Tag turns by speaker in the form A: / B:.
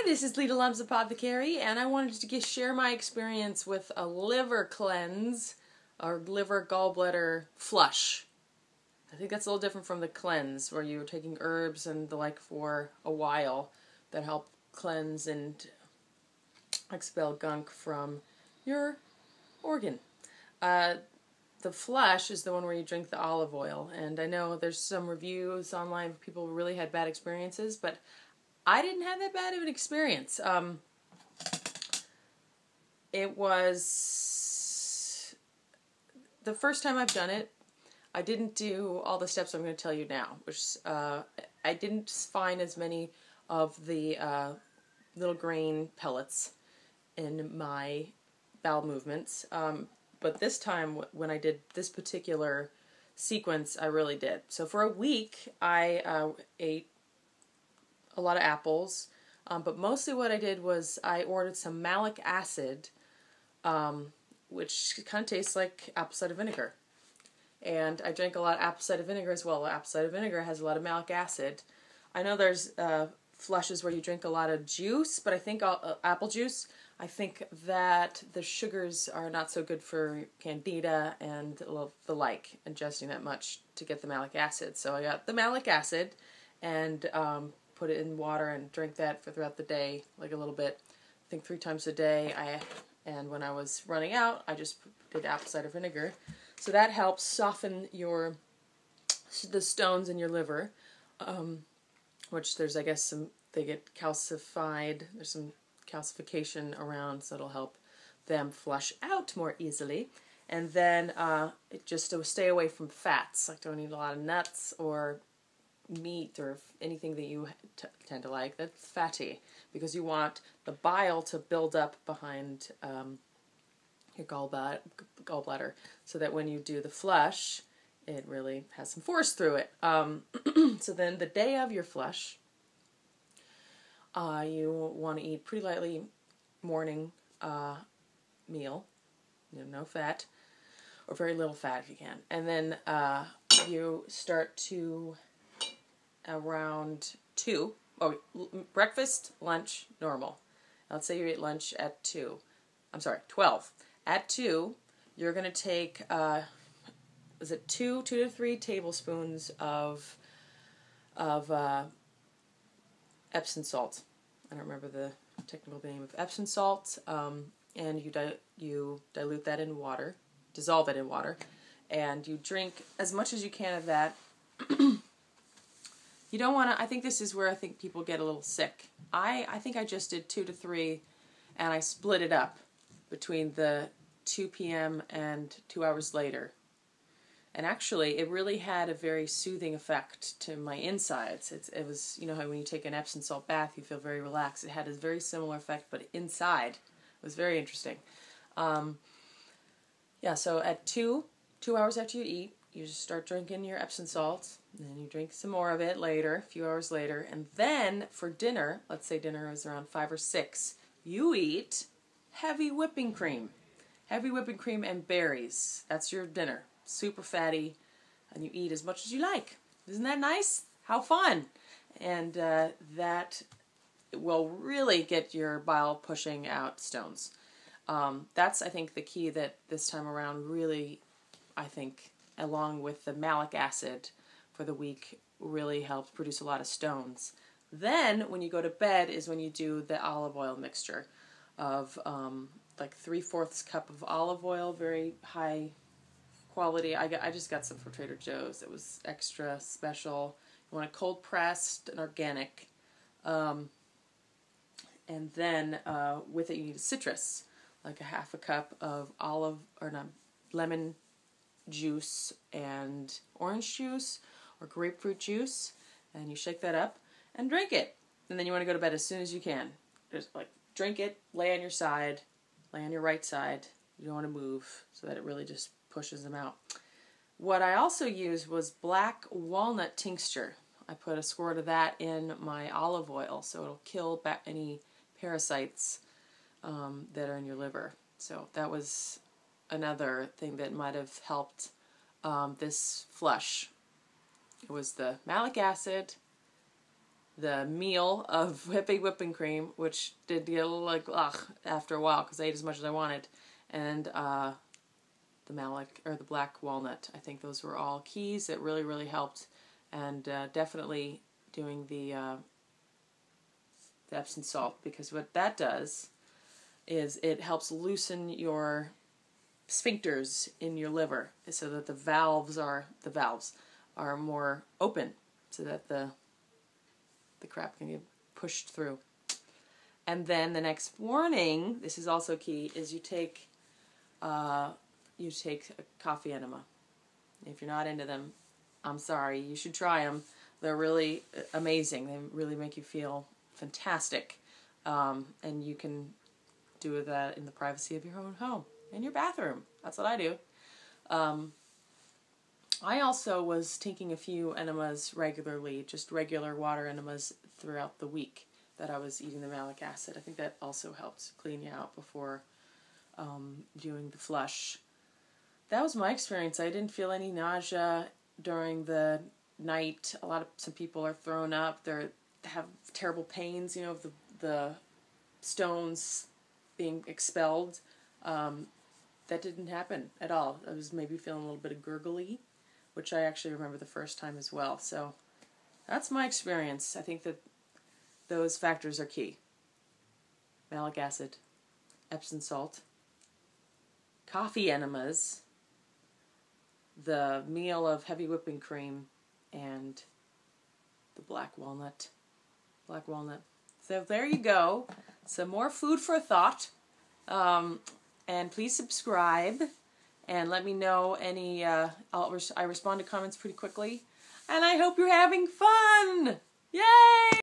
A: this is Leda Lum's Apothecary, and I wanted to share my experience with a liver cleanse, or liver gallbladder flush. I think that's a little different from the cleanse, where you're taking herbs and the like for a while that help cleanse and expel gunk from your organ. The flush is the one where you drink the olive oil, and I know there's some reviews online where people really had bad experiences, but I didn't have that bad of an experience. It was the first time I've done it. I didn't do all the steps I'm going to tell you now, which I didn't find as many of the little grain pellets in my bowel movements. But this time, when I did this particular sequence, I really did. So for a week, I ate a lot of apples, but mostly what I did was I ordered some malic acid, which kind of tastes like apple cider vinegar. And I drank a lot of apple cider vinegar as well. Apple cider vinegar has a lot of malic acid. I know there's flushes where you drink a lot of juice, but I think apple juice, I think that the sugars are not so good for candida and the like, ingesting that much to get the malic acid. So I got the malic acid and put it in water and drank that throughout the day, like a little bit. I think 3 times a day. And when I was running out, I just did apple cider vinegar. So that helps soften the stones in your liver, which there's, I guess, they get calcified. There's some calcification around, so it'll help them flush out more easily. And then just to stay away from fats, like don't eat a lot of nuts or meat or anything that you tend to like that's fatty, because you want the bile to build up behind your gallbladder, so that when you do the flush, it really has some force through it. So then the day of your flush, you want to eat pretty lightly morning meal, no fat, or very little fat if you can. And then you start to around 2, breakfast, lunch, normal. Let's say you eat lunch at 12. At 2, you're going to take, 2 to 3 tablespoons of Epsom salt. I don't remember the technical name of Epsom salt. And you dilute that in water, dissolve it in water, and you drink as much as you can of that. You don't want to, I think this is where I think people get a little sick. I think I just did 2 to 3, and I split it up between the 2 p.m. and 2 hours later. And actually, it really had a very soothing effect to my insides. It was, you know how when you take an Epsom salt bath, you feel very relaxed. It had a very similar effect, but inside. It was very interesting. So at 2 hours after you eat, you just start drinking your Epsom salt, and then you drink some more of it later, a few hours later, and then for dinner, let's say dinner is around 5 or 6, you eat heavy whipping cream. Heavy whipping cream and berries. That's your dinner. Super fatty, and you eat as much as you like. Isn't that nice? How fun! And that will really get your bile pushing out stones. That's, I think, the key that this time around really, I think, along with the malic acid for the week, really helps produce a lot of stones. Then, when you go to bed, is when you do the olive oil mixture of like 3/4 cup of olive oil, very high quality. I just got some from Trader Joe's. It was extra special. You want it cold pressed and organic. And then with it you need a citrus, like a 1/2 cup of lemon juice and orange juice or grapefruit juice, and you shake that up and drink it. And then you want to go to bed as soon as you can. Just like drink it, lay on your side, lay on your right side. You don't want to move, so that it really just pushes them out. What I also used was black walnut tincture. I put a squirt of that in my olive oil, so it'll kill any parasites that are in your liver. So that was another thing that might have helped this flush. It was the malic acid, the meal of whipping cream, which did get a little like ugh after a while because I ate as much as I wanted, and the malic or the black walnut. I think those were all keys that really helped, and definitely doing the Epsom salt, because what that does is it helps loosen your sphincters in your liver so that the valves are more open so that the crap can get pushed through. And then the next morning, this is also key, is you take a coffee enema. If you're not into them, I'm sorry, you should try them. They're really amazing. They really make you feel fantastic. And you can do that in the privacy of your own home, in your bathroom. That's what I do. I also was taking a few enemas regularly, just regular water enemas throughout the week that I was eating the malic acid. I think that also helped clean you out before doing the flush. That was my experience. I didn't feel any nausea during the night. Some people are thrown up. They have terrible pains, of the stones being expelled. That didn't happen at all. I was maybe feeling a little bit of gurgly, which I actually remember the first time as well. So that's my experience. I think that those factors are key. Malic acid, Epsom salt, coffee enemas, the meal of heavy whipping cream, and the black walnut. So there you go. Some more food for thought. And please subscribe and let me know any, I respond to comments pretty quickly. And I hope you're having fun! Yay!